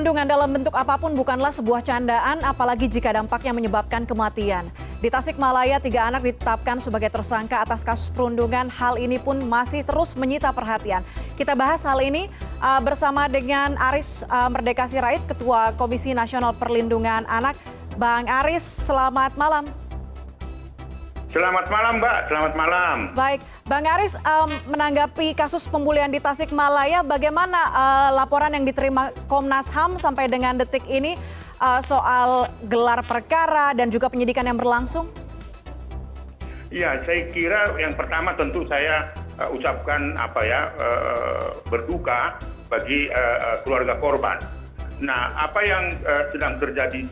Perlindungan dalam bentuk apapun bukanlah sebuah candaan, apalagi jika dampaknya menyebabkan kematian. Di Tasikmalaya, 3 anak ditetapkan sebagai tersangka atas kasus perundungan. Hal ini pun masih terus menyita perhatian. Kita bahas hal ini bersama dengan Aris Merdeka Sirait, Ketua Komisi Nasional Perlindungan Anak. Bang Aris, selamat malam. Selamat malam, Mbak. Selamat malam. Baik, Bang Aris, menanggapi kasus pembulian di Tasikmalaya, bagaimana laporan yang diterima Komnas HAM sampai dengan detik ini soal gelar perkara dan juga penyidikan yang berlangsung? Ya, saya kira yang pertama tentu saya ucapkan berduka bagi keluarga korban. Nah, apa yang sedang terjadi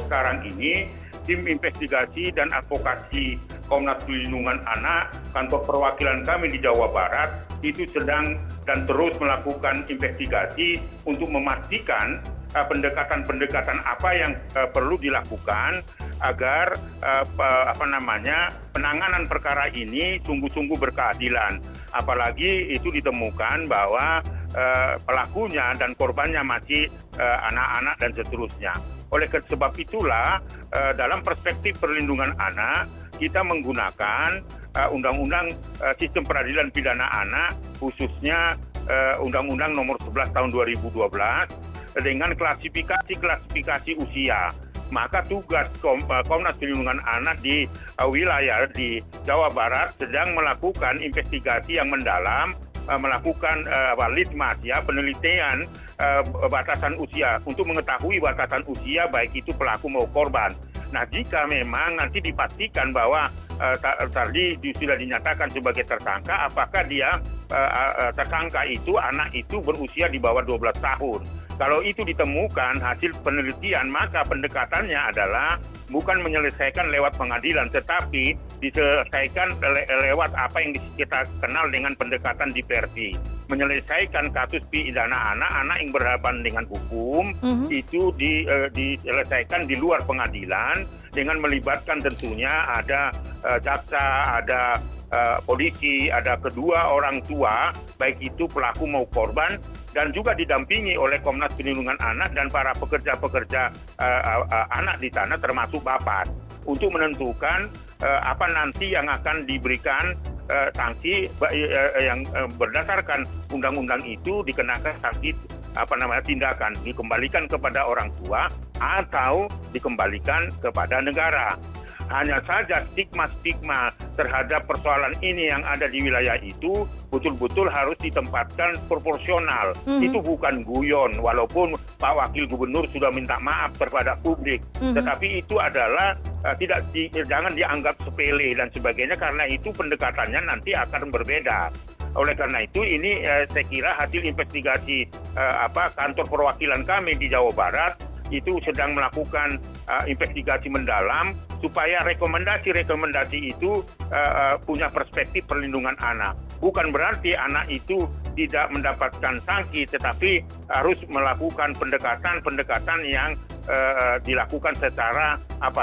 sekarang ini, tim investigasi dan advokasi Komnas Perlindungan Anak, kantor perwakilan kami di Jawa Barat, itu sedang dan terus melakukan investigasi untuk memastikan pendekatan-pendekatan apa yang perlu dilakukan agar penanganan perkara ini sungguh-sungguh berkeadilan. Apalagi itu ditemukan bahwa pelakunya dan korbannya masih anak-anak dan seterusnya. Oleh sebab itulah dalam perspektif perlindungan anak, kita menggunakan Undang-Undang Sistem Peradilan Pidana Anak, khususnya Undang-Undang Nomor 11 Tahun 2012 dengan klasifikasi usia. Maka tugas Komnas Perlindungan Anak di wilayah di Jawa Barat sedang melakukan investigasi yang mendalam, melakukan litmas, penelitian batasan usia untuk mengetahui batasan usia baik itu pelaku maupun korban. Nah, jika memang nanti dipastikan bahwa tadi sudah dinyatakan sebagai tersangka, apakah dia tersangka itu anak itu berusia di bawah 12 tahun. Kalau itu ditemukan hasil penelitian, maka pendekatannya adalah bukan menyelesaikan lewat pengadilan, tetapi diselesaikan lewat apa yang kita kenal dengan pendekatan diversi. Menyelesaikan kasus pidana anak yang berhadapan dengan hukum, itu diselesaikan di luar pengadilan dengan melibatkan tentunya ada jaksa, ada polisi, ada kedua orang tua, baik itu pelaku maupun korban, dan juga didampingi oleh Komnas Perlindungan Anak dan para pekerja-pekerja anak di sana termasuk bapak untuk menentukan apa nanti yang akan diberikan sanksi yang berdasarkan undang-undang itu dikenakan sanksi tindakan dikembalikan kepada orang tua atau dikembalikan kepada negara. Hanya saja stigma-stigma terhadap persoalan ini yang ada di wilayah itu betul-betul harus ditempatkan proporsional. Itu bukan guyon, walaupun Pak Wakil Gubernur sudah minta maaf kepada publik. Tetapi itu adalah jangan dianggap sepele dan sebagainya, karena itu pendekatannya nanti akan berbeda. Oleh karena itu ini saya kira hasil investigasi kantor perwakilan kami di Jawa Barat itu sedang melakukan investigasi mendalam supaya rekomendasi itu punya perspektif perlindungan anak. Bukan berarti anak itu tidak mendapatkan sanksi, tetapi harus melakukan pendekatan yang dilakukan secara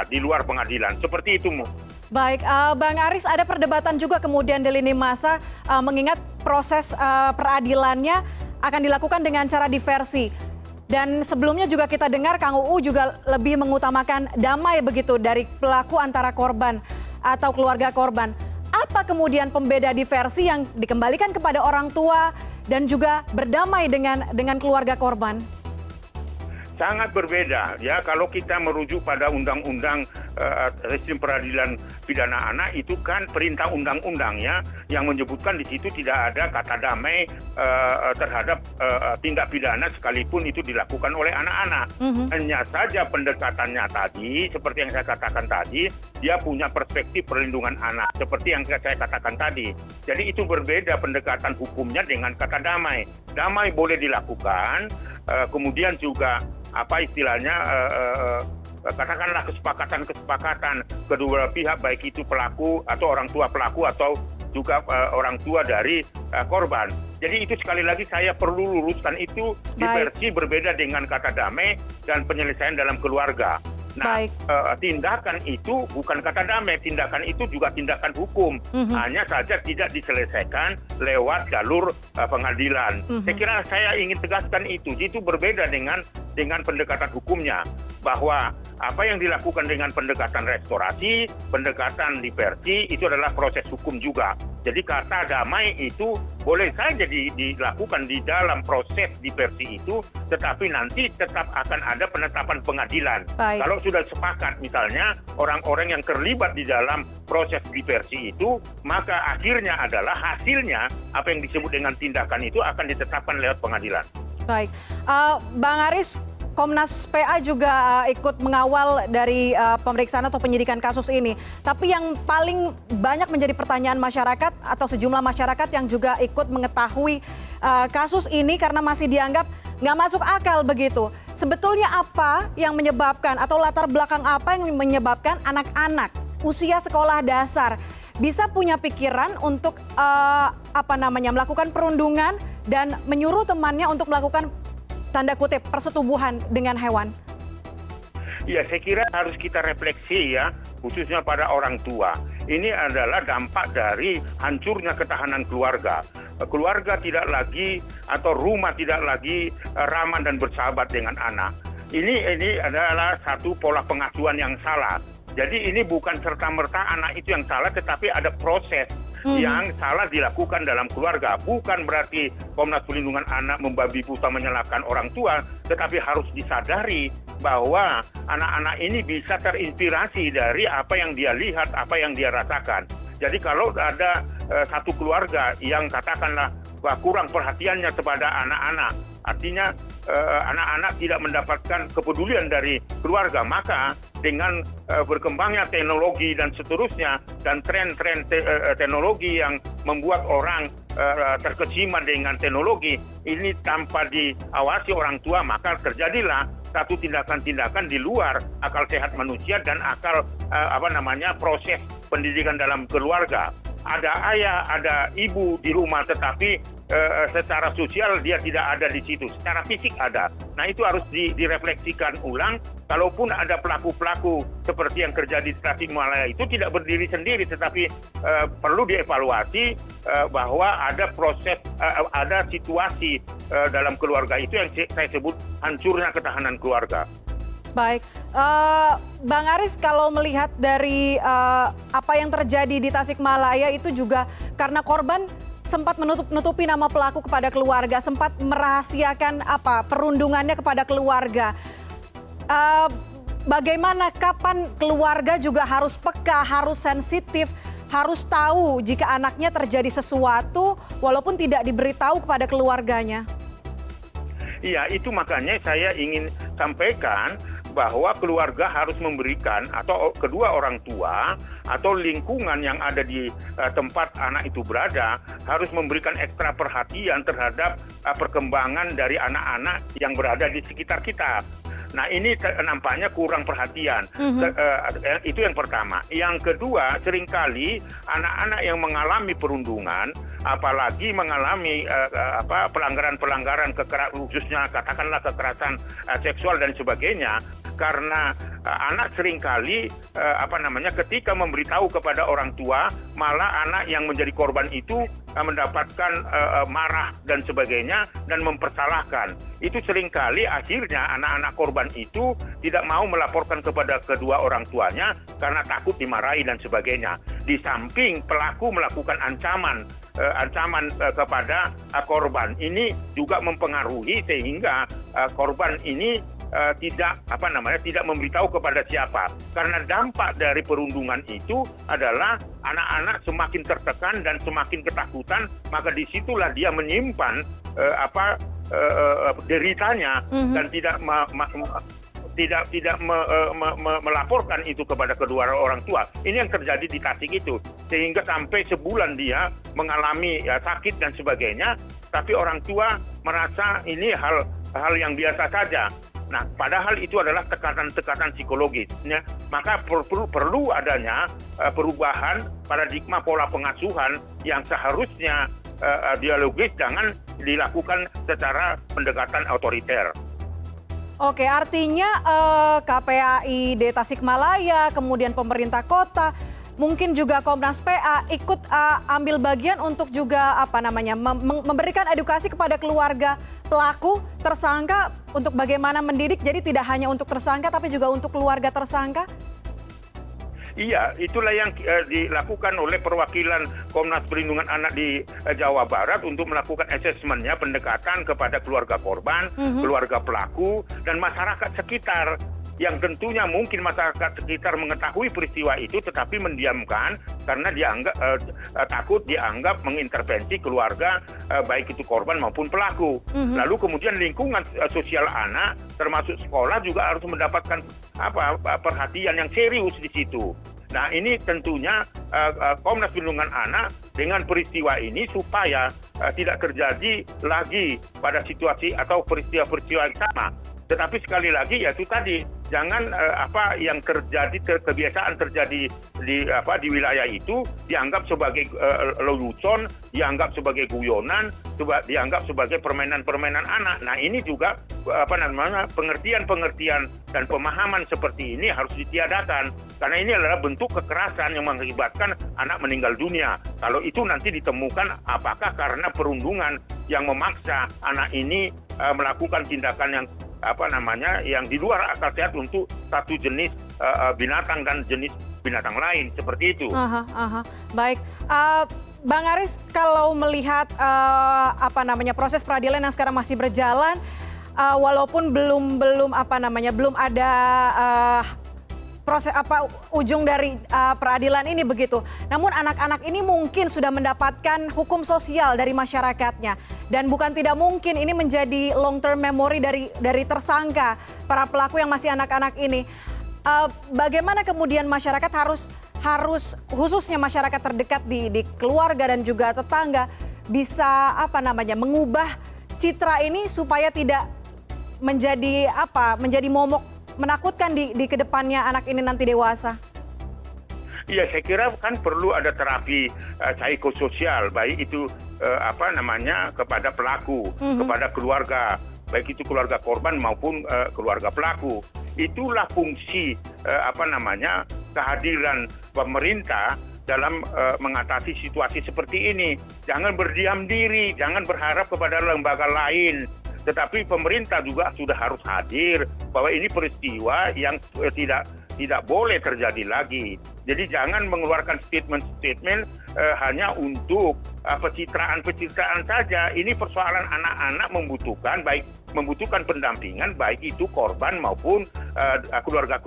di luar pengadilan. Seperti itu, Mu. Baik, Bang Aris, ada perdebatan juga kemudian di lini masa mengingat proses peradilannya akan dilakukan dengan cara diversi. Dan sebelumnya juga kita dengar Kang UU juga lebih mengutamakan damai begitu dari pelaku antara korban atau keluarga korban. Apa kemudian pembeda diversi yang dikembalikan kepada orang tua dan juga berdamai dengan keluarga korban? Sangat berbeda ya, kalau kita merujuk pada undang-undang sistem peradilan pidana anak itu kan perintah undang-undang ya, yang menyebutkan di situ tidak ada kata damai terhadap tindak pidana sekalipun itu dilakukan oleh anak-anak. Hanya saja pendekatannya tadi seperti yang saya katakan tadi, dia punya perspektif perlindungan anak seperti yang saya katakan tadi. Jadi itu berbeda pendekatan hukumnya dengan kata damai. Damai boleh dilakukan, kemudian juga katakanlah kesepakatan kedua pihak, baik itu pelaku atau orang tua pelaku atau juga orang tua dari korban. Jadi itu sekali lagi saya perlu luruskan, itu diversi berbeda dengan kata damai dan penyelesaian dalam keluarga. Nah, tindakan itu bukan kata damai, tindakan itu juga tindakan hukum. Hanya saja tidak diselesaikan lewat jalur pengadilan. Saya kira saya ingin tegaskan itu berbeda dengan dengan pendekatan hukumnya, bahwa apa yang dilakukan dengan pendekatan restorasi, pendekatan diversi itu adalah proses hukum juga. Jadi kata damai itu boleh saja dilakukan di dalam proses diversi itu, tetapi nanti tetap akan ada penetapan pengadilan. Baik. Kalau sudah sepakat misalnya orang-orang yang terlibat di dalam proses diversi itu, maka akhirnya adalah hasilnya apa yang disebut dengan tindakan itu akan ditetapkan lewat pengadilan. Baik, Bang Aris, Komnas PA juga ikut mengawal dari pemeriksaan atau penyidikan kasus ini. Tapi yang paling banyak menjadi pertanyaan masyarakat atau sejumlah masyarakat yang juga ikut mengetahui kasus ini karena masih dianggap nggak masuk akal begitu. Sebetulnya apa yang menyebabkan atau latar belakang apa yang menyebabkan anak-anak usia sekolah dasar bisa punya pikiran untuk melakukan perundungan dan menyuruh temannya untuk melakukan tanda kutip persetubuhan dengan hewan? Ya, saya kira harus kita refleksi ya, khususnya pada orang tua. Ini adalah dampak dari hancurnya ketahanan keluarga. Keluarga tidak lagi atau rumah tidak lagi ramah dan bersahabat dengan anak. Ini adalah satu pola pengasuhan yang salah. Jadi ini bukan serta-merta anak itu yang salah, tetapi ada proses yang salah dilakukan dalam keluarga. Bukan berarti Komnas Perlindungan Anak membabi buta menyalahkan orang tua, tetapi harus disadari bahwa anak-anak ini bisa terinspirasi dari apa yang dia lihat, apa yang dia rasakan. Jadi kalau ada satu keluarga yang katakanlah kurang perhatiannya kepada anak-anak, artinya anak-anak tidak mendapatkan kepedulian dari keluarga, maka dengan berkembangnya teknologi dan seterusnya dan tren-tren teknologi yang membuat orang terkesima dengan teknologi ini tanpa diawasi orang tua, maka terjadilah satu tindakan-tindakan di luar akal sehat manusia dan akal proses pendidikan dalam keluarga. Ada ayah, ada ibu di rumah, tetapi secara sosial dia tidak ada di situ, secara fisik ada. Nah itu harus direfleksikan ulang. Kalaupun ada pelaku-pelaku seperti yang terjadi di Tasikmalaya itu tidak berdiri sendiri, tetapi perlu dievaluasi bahwa ada proses, ada situasi dalam keluarga itu yang saya sebut hancurnya ketahanan keluarga. Baik, Bang Aris, kalau melihat dari apa yang terjadi di Tasikmalaya itu juga karena korban sempat menutupi nama pelaku kepada keluarga, sempat merahasiakan perundungannya kepada keluarga. Bagaimana, kapan keluarga juga harus peka, harus sensitif, harus tahu jika anaknya terjadi sesuatu walaupun tidak diberitahu kepada keluarganya? Iya, itu makanya saya ingin sampaikan bahwa keluarga harus memberikan, atau kedua orang tua atau lingkungan yang ada di tempat anak itu berada harus memberikan ekstra perhatian terhadap perkembangan dari anak-anak yang berada di sekitar kita. Nah ini nampaknya kurang perhatian. Itu yang pertama. Yang kedua, seringkali anak-anak yang mengalami perundungan, apalagi mengalami pelanggaran-pelanggaran khususnya katakanlah kekerasan seksual dan sebagainya, karena anak seringkali ketika memberitahu kepada orang tua, malah anak yang menjadi korban itu mendapatkan marah dan sebagainya dan mempersalahkan. Itu seringkali akhirnya anak-anak korban itu tidak mau melaporkan kepada kedua orang tuanya karena takut dimarahi dan sebagainya. Di samping pelaku melakukan ancaman kepada korban, ini juga mempengaruhi sehingga korban ini tidak memberitahu kepada siapa, karena dampak dari perundungan itu adalah anak-anak semakin tertekan dan semakin ketakutan, maka disitulah dia menyimpan deritanya dan tidak melaporkan itu kepada kedua orang tua. Ini yang terjadi di Tasik itu, sehingga sampai sebulan dia mengalami sakit dan sebagainya, tapi orang tua merasa ini hal yang biasa saja. Nah, padahal itu adalah tekanan-tekanan psikologis. Maka perlu adanya perubahan paradigma pola pengasuhan yang seharusnya dialogis, jangan dilakukan secara pendekatan otoriter. Oke, artinya KPAI di Tasikmalaya, kemudian pemerintah kota mungkin juga Komnas PA ikut ambil bagian untuk juga memberikan edukasi kepada keluarga pelaku tersangka untuk bagaimana mendidik, jadi tidak hanya untuk tersangka tapi juga untuk keluarga tersangka? Iya, itulah yang dilakukan oleh perwakilan Komnas Perlindungan Anak di Jawa Barat untuk melakukan asesmennya, pendekatan kepada keluarga korban, keluarga pelaku, dan masyarakat sekitar. Yang tentunya mungkin masyarakat sekitar mengetahui peristiwa itu tetapi mendiamkan karena takut dianggap mengintervensi keluarga baik itu korban maupun pelaku. Lalu kemudian lingkungan sosial anak termasuk sekolah juga harus mendapatkan perhatian yang serius di situ. Nah, ini tentunya Komnas Perlindungan Anak dengan peristiwa ini supaya tidak terjadi lagi pada situasi atau peristiwa-peristiwa yang sama. Tetapi sekali lagi yaitu tadi jangan yang terjadi kebiasaan terjadi di wilayah itu dianggap sebagai lelucon, dianggap sebagai guyonan, dianggap sebagai permainan-permainan anak. Nah, ini juga pengertian-pengertian dan pemahaman seperti ini harus ditiadakan karena ini adalah bentuk kekerasan yang mengakibatkan anak meninggal dunia. Kalau itu nanti ditemukan apakah karena perundungan yang memaksa anak ini melakukan tindakan yang di luar akal sehat untuk satu jenis binatang dan jenis binatang lain seperti itu. Baik, Bang Aris, kalau melihat proses peradilan yang sekarang masih berjalan, walaupun belum ada proses ujung dari peradilan ini begitu. Namun anak-anak ini mungkin sudah mendapatkan hukum sosial dari masyarakatnya dan bukan tidak mungkin ini menjadi long term memory dari tersangka para pelaku yang masih anak-anak ini. Bagaimana kemudian masyarakat harus khususnya masyarakat terdekat di keluarga dan juga tetangga bisa mengubah citra ini supaya tidak menjadi momok menakutkan di kedepannya anak ini nanti dewasa? Iya, saya kira kan perlu ada terapi psikososial, baik itu kepada pelaku, kepada keluarga, baik itu keluarga korban maupun keluarga pelaku. Itulah fungsi kehadiran pemerintah dalam mengatasi situasi seperti ini. Jangan berdiam diri, jangan berharap kepada lembaga lain. Tetapi pemerintah juga sudah harus hadir bahwa ini peristiwa yang tidak boleh terjadi lagi. Jadi jangan mengeluarkan statement-statement hanya untuk pencitraan-pencitraan saja. Ini persoalan anak-anak membutuhkan pendampingan baik itu korban maupun keluarga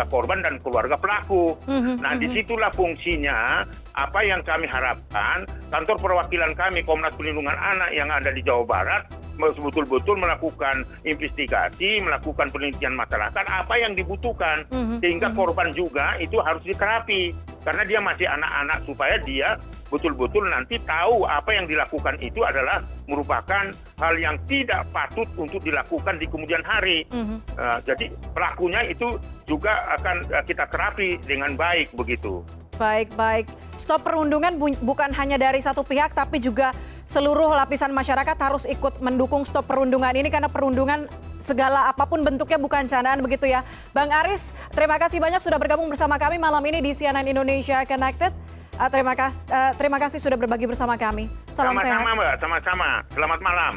korban dan keluarga pelaku. Nah, disitulah fungsinya apa yang kami harapkan kantor perwakilan kami Komnas Perlindungan Anak yang ada di Jawa Barat betul-betul melakukan investigasi, melakukan penelitian masyarakat apa yang dibutuhkan sehingga korban juga itu harus diterapi karena dia masih anak-anak supaya dia betul-betul nanti tahu apa yang dilakukan itu adalah merupakan hal yang tidak patut untuk dilakukan di kemudian hari. Jadi pelakunya itu juga akan kita terapi dengan baik begitu. Baik. Stop perundungan bukan hanya dari satu pihak tapi juga seluruh lapisan masyarakat harus ikut mendukung stop perundungan ini karena perundungan segala apapun bentuknya bukan candaan begitu ya. Bang Aris, terima kasih banyak sudah bergabung bersama kami malam ini di CNN Indonesia Connected. Terima kasih sudah berbagi bersama kami. Salam sehat. Sama-sama Mbak, sama-sama. Selamat malam.